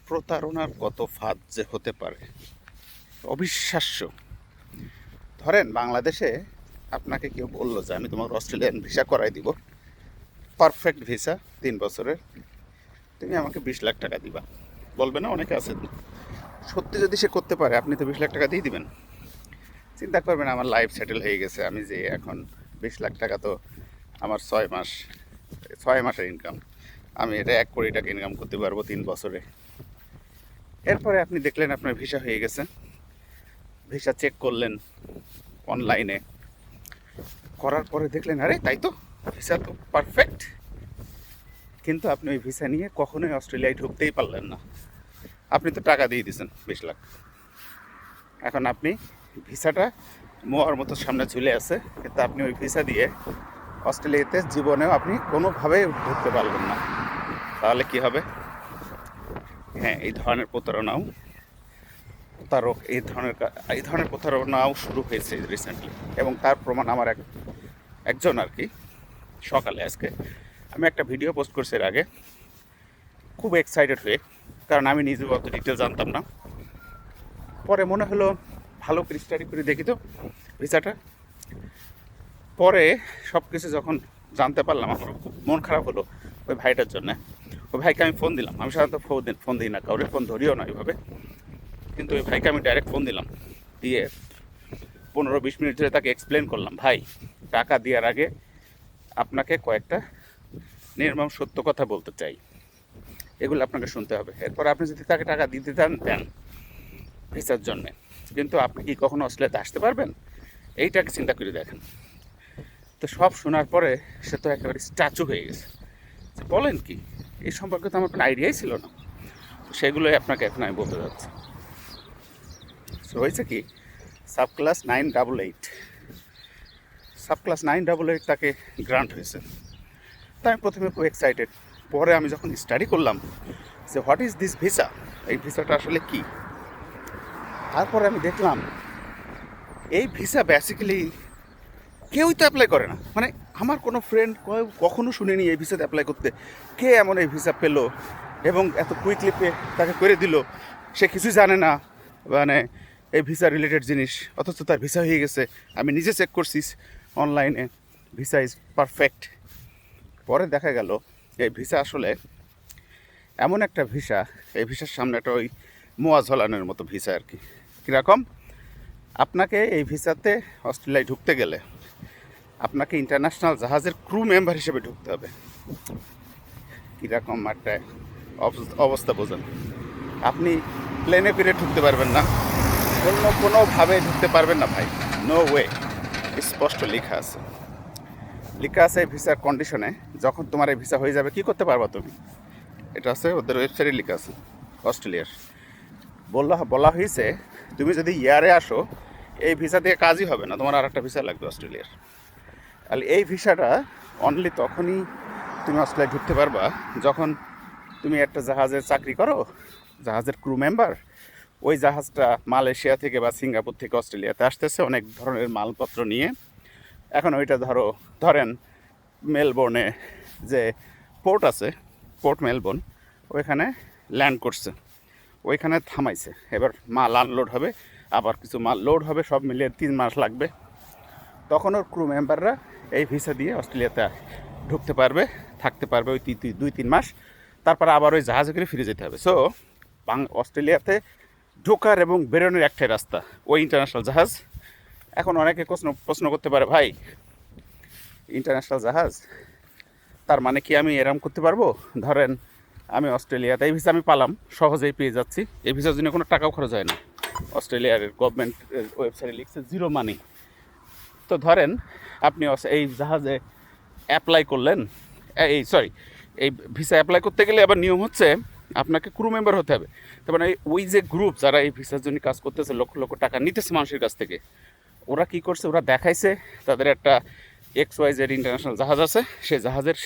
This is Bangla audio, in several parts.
প্রতারণার কত ফাঁদ যে হতে পারে অবিশ্বাস্য। ধরেন বাংলাদেশে আপনাকে কেউ বললো যে আমি তোমার অস্ট্রেলিয়ান ভিসা করাই দিব, পারফেক্ট ভিসা 3 বছরের, তুমি আমাকে 20 লাখ টাকা দিবা। বলবে না অনেকে আছে? সত্যি যদি সে করতে পারে আপনি তো 20 লাখ টাকা দিয়ে দিবেন। চিন্তা করবেন আমার লাইফ সেটেল হয়ে গেছে, আমি যে এখন 20 লাখ টাকা তো আমার 6 মাসের ইনকাম, আমি এটা 1 কোটি টাকা ইনকাম করতে পারবো 3 বছরে। এরপরে আপনি দেখলেন আপনার ভিসা হয়ে গেছে, ভিসা চেক করলেন অনলাইনে, করার পরে দেখলেন আরে তাই তো ভিসা তো পারফেক্ট, কিন্তু আপনি ওই ভিসা নিয়ে কখনোই অস্ট্রেলিয়ায় ঢুকতেই পারলেন না। আপনি তো টাকা দিয়ে দিয়েছেন 20 লাখ, এখন আপনি ভিসাটা মোয়ার মতো সামনে ঝুলে আছে, কিন্তু আপনি ওই ভিসা দিয়ে অস্ট্রেলিয়াতে জীবনেও আপনি কোনোভাবেই ঢুকতে পারলেন না। তাহলে কি হবে? হ্যাঁ, এই ধরনের প্রতারণাও শুরু হয়েছে রিসেন্টলি, এবং তার প্রমাণ আমার একজন আর কি সকালে আজকে আমি একটা ভিডিও পোস্ট করছি এর আগে, খুব এক্সাইটেড হয়ে, কারণ আমি নিজেও অত ডিটেল জানতাম না। পরে মনে হলো ভালো করে স্টাডি করে দেখি তো ভিসাটা। পরে সব কিছু যখন জানতে পারলাম আমার খুব মন খারাপ হলো ওই ভাইটার জন্য। ওই ভাইকে আমি ফোন দিলাম, আমি সাধারণত ফোন দিই না কাউরে, ফোন ধরিও না এইভাবে, কিন্তু ওই ভাইকে আমি ডাইরেক্ট ফোন দিলাম, দিয়ে 15-20 মিনিট ধরে তাকে এক্সপ্লেন করলাম, ভাই টাকা দেওয়ার আগে আপনাকে কয়েকটা নির্মম সত্য কথা বলতে চাই, এগুলো আপনাকে শুনতে হবে। এরপর আপনি যদি তাকে টাকা দিতে চান দেন ভিসার জন্যে, কিন্তু আপনি কি কখনো অস্ট্রেলিয়াতে আসতে পারবেন? এইটাকে চিন্তা করে দেখেন। তো সব শোনার পরে সে তো একেবারে স্ট্যাচু হয়ে গেছে, বলেন কি, এই সম্পর্কে তো আমার কোনো আইডিয়াই ছিল না। তো সেগুলোই আপনাকে এখন আমি বলতে যাচ্ছি। সো হয়েছে কি, সাবক্লাস 988 তাকে গ্রান্ট হয়েছে। তাই আমি প্রথমে খুব এক্সাইটেড, পরে আমি যখন স্টাডি করলাম যে হোয়াট ইজ দিস ভিসা, এই ভিসাটা আসলে কি, তারপরে আমি দেখলাম এই ভিসা বেসিক্যালি কেউই তো অ্যাপ্লাই করে না। মানে আমার কোনো ফ্রেন্ড কখনো শুনিনি এই ভিসাতে অ্যাপ্লাই করতে। কে এমন এই ভিসা পেলো এবং এত কুইকলি তাকে করে দিল, সে কিছুই জানে না মানে এই ভিসা রিলেটেড জিনিস, অথচ তার ভিসা হয়ে গেছে। আমি নিজে চেক করছি অনলাইনে, ভিসা ইজ পারফেক্ট। পরে দেখা গেল এই ভিসা আসলে এমন একটা ভিসা, এই ভিসার সামনে একটা ওই মোয়া ঝোলানোর মতো ভিসা আর কি। কীরকম? আপনাকে এই ভিসাতে অস্ট্রেলিয়ায় ঢুকতে গেলে আপনাকে ইন্টারন্যাশনাল জাহাজের ক্রু মেম্বার হিসেবে ঢুকতে হবে। কীরকম একটা অবস্থা বোঝেন? আপনি প্লেনে ফিরে ঢুকতে পারবেন না, কোনোভাবে ঢুকতে পারবেন না ভাই, নো ওয়ে। স্পষ্ট লেখা আছে এই ভিসার কন্ডিশনে, যখন তোমার এই ভিসা হয়ে যাবে কী করতে পারবা তুমি, এটা আছে ওদের ওয়েবসাইটে লেখা আছে অস্ট্রেলিয়ার। বলা হয়েছে তুমি যদি ইয়ারে আসো এই ভিসা দিয়ে কাজই হবে না, তোমার আর একটা ভিসা লাগবে অস্ট্রেলিয়ার। তাহলে এই ভিসাটা অনলি তখনই তুমি অস্ট্রেলিয়ায় ঢুকতে পারবা যখন তুমি একটা জাহাজের চাকরি করো, জাহাজের ক্রু মেম্বার। ওই জাহাজটা মালয়েশিয়া থেকে বা সিঙ্গাপুর থেকে অস্ট্রেলিয়াতে আসতেছে অনেক ধরনের মালপত্র নিয়ে। এখন ওইটা ধরেন মেলবোর্নে যে পোর্ট আছে, পোর্ট মেলবোর্ন, ওইখানে ল্যান্ড করছে, ওইখানে থামাইছে। এবার মাল আনলোড হবে, আবার কিছু মাল লোড হবে, সব মিলিয়ে 3 মাস লাগবে। তখন ওর ক্রু মেম্বাররা এই ভিসা দিয়ে অস্ট্রেলিয়াতে ঢুকতে পারবে, থাকতে পারবে ওই 2-3 মাস, তারপর আবার ওই জাহাজে করে ফিরে যেতে হবে। সো অস্ট্রেলিয়াতে ঢোকার এবং বেরোনোর একটাই রাস্তা, ওই ইন্টারন্যাশনাল জাহাজ। এখন অনেকে প্রশ্ন করতে পারে, ভাই ইন্টারন্যাশনাল জাহাজ তার মানে কি আমি এরম করতে পারবো? ধরেন আমি অস্ট্রেলিয়াতে এই ভিসা আমি পালাম, সহজেই পেয়ে যাচ্ছি, এই ভিসার জন্য কোনো টাকাও খরচ হয় না, অস্ট্রেলিয়ার গভর্নমেন্ট ওয়েবসাইটে লিখছে 0 মানি। তো ধরেন আপনি এই জাহাজে অ্যাপ্লাই করলেন, এই ভিসা অ্যাপ্লাই করতে গেলে আবার নিয়ম হচ্ছে আপনাকে ক্রু মেম্বার হতে হবে। তার মানে ওই যে গ্রুপ যারা এই ভিসার জন্য কাজ করতেছে, লক্ষ লক্ষ টাকা নিতেছে মানুষের কাছ থেকে, ওরা কি করছে, ওরা দেখাইছে তাদের একটা XYZ ইন্টারন্যাশনাল জাহাজ আছে, সে জাহাজের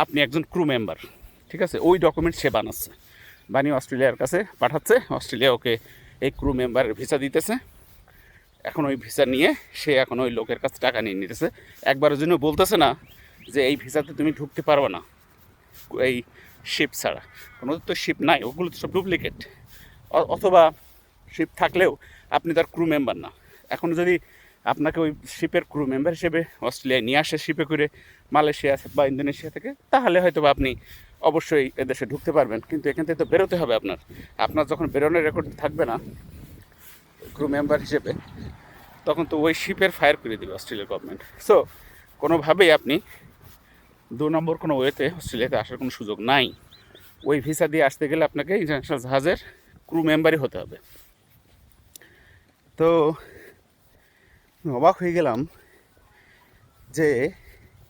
আপনি একজন ক্রু মেম্বার, ঠিক আছে, ওই ডকুমেন্ট সে বানিয়ে অস্ট্রেলিয়ার কাছে পাঠাচ্ছে, অস্ট্রেলিয়া ওকে এই ক্রু মেম্বারের ভিসা দিতেছে। এখন ওই ভিসা নিয়ে সে এখন ওই লোকের কাছে টাকা নিয়ে নিতেছে, একবারের জন্য বলতেছে না যে এই ভিসাতে তুমি ঢুকতে পারবে না, এই শিপ ছাড়া। কোনো তো শিপ নাই, ওগুলো তো সব ডুপ্লিকেট। অথবা শিপ থাকলেও আপনি তার ক্রু মেম্বার না। এখন যদি আপনাকে ওই শিপের ক্রু মেম্বার হিসেবে অস্ট্রেলিয়ায় নিয়ে আসে শিপে করে মালয়েশিয়া বা ইন্দোনেশিয়া থেকে, তাহলে হয়তো বা আপনি অবশ্যই এদেশে ঢুকতে পারবেন। কিন্তু এখান থেকে তো বেরোতে হবে আপনার। আপনার যখন বেরোনোর রেকর্ড থাকবে না ক্রু মেম্বার হিসেবে, তখন তো ওই শিপের ফায়ার করে দেবে অস্ট্রেলিয়ার গভর্নমেন্ট। সো কোনোভাবেই আপনি 2 নম্বর কোনো ওয়েতে অস্ট্রেলিয়াতে আসার কোনো সুযোগ নাই। ওই ভিসা দিয়ে আসতে গেলে আপনাকে ইন্টারন্যাশনাল জাহাজের ক্রু মেম্বারই হতে হবে। তো অবাক হয়ে গেলাম যে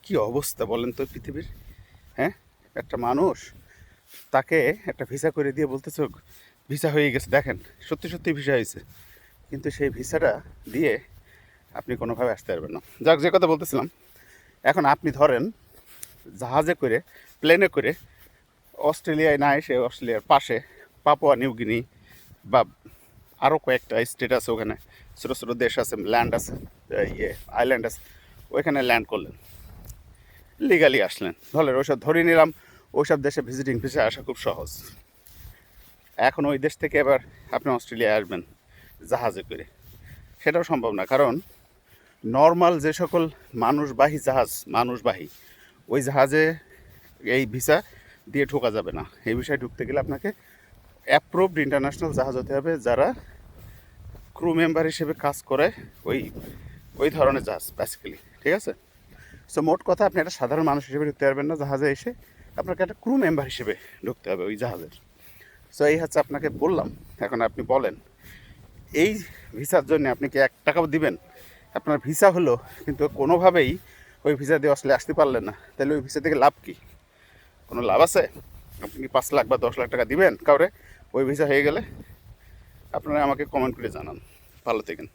কি অবস্থা বলেন তো পৃথিবীর। হ্যাঁ, একটা মানুষ, তাকে একটা ভিসা করে দিয়ে বলতেছে ভিসা হয়ে গেছে। দেখেন, সত্যি সত্যি ভিসা হয়েছে, কিন্তু সেই ভিসাটা দিয়ে আপনি কোনোভাবে আসতে পারবেন না। যাক, যে কথা বলতেছিলাম, এখন আপনি ধরেন জাহাজে করে, প্লেনে করে অস্ট্রেলিয়ায় না এসে অস্ট্রেলিয়ার পাশে পাপুয়া নিউগিনি বা আরও কয়েকটা স্টেট আছে, ওখানে ছোটো ছোটো দেশ আছে, ল্যান্ড আছে, আইল্যান্ড আছে, ওইখানে ল্যান্ড করলেন, লিগালি আসলেন। ধরেন ওইসব ধরে নিলাম ওইসব দেশে ভিজিটিং ভিসা আসা খুব সহজ। এখন ওই দেশ থেকে এবার আপনি অস্ট্রেলিয়ায় আসবেন জাহাজে করে, সেটাও সম্ভব না। কারণ নর্মাল যে সকল মানুষবাহী ওই জাহাজে এই ভিসা দিয়ে ঢোকা যাবে না। এই বিষয়ে ঢুকতে গেলে আপনাকে অ্যাপ্রুভড ইন্টারন্যাশনাল জাহাজ হতে হবে, যারা ক্রু মেম্বার হিসেবে কাজ করে, ওই ধরনের জাহাজ বেসিক্যালি। ঠিক আছে? সো মোট কথা, আপনি একটা সাধারণ মানুষ হিসেবে ঢুকতে পারবেন না জাহাজে এসে, আপনাকে একটা ক্রু মেম্বার হিসেবে ঢুকতে হবে ওই জাহাজের। সো এই হচ্ছে আপনাকে বললাম। এখন আপনি বলেন, এই ভিসার জন্য আপনি কি 1 টাকাও দিবেন? আপনার ভিসা হলো, কিন্তু কোনোভাবেই ওই ভিসা দিয়ে আসলে আসতে পারলেন না, তাহলে ওই ভিসা থেকে লাভ কি? কোনো লাভ আছে? আপনি কি 5 লাখ বা 10 লাখ টাকা দিবেন কাউরে ওই ভিসা হয়ে গেলে? আপনারা আমাকে কমেন্ট করে জানান। ভালো থাকেন।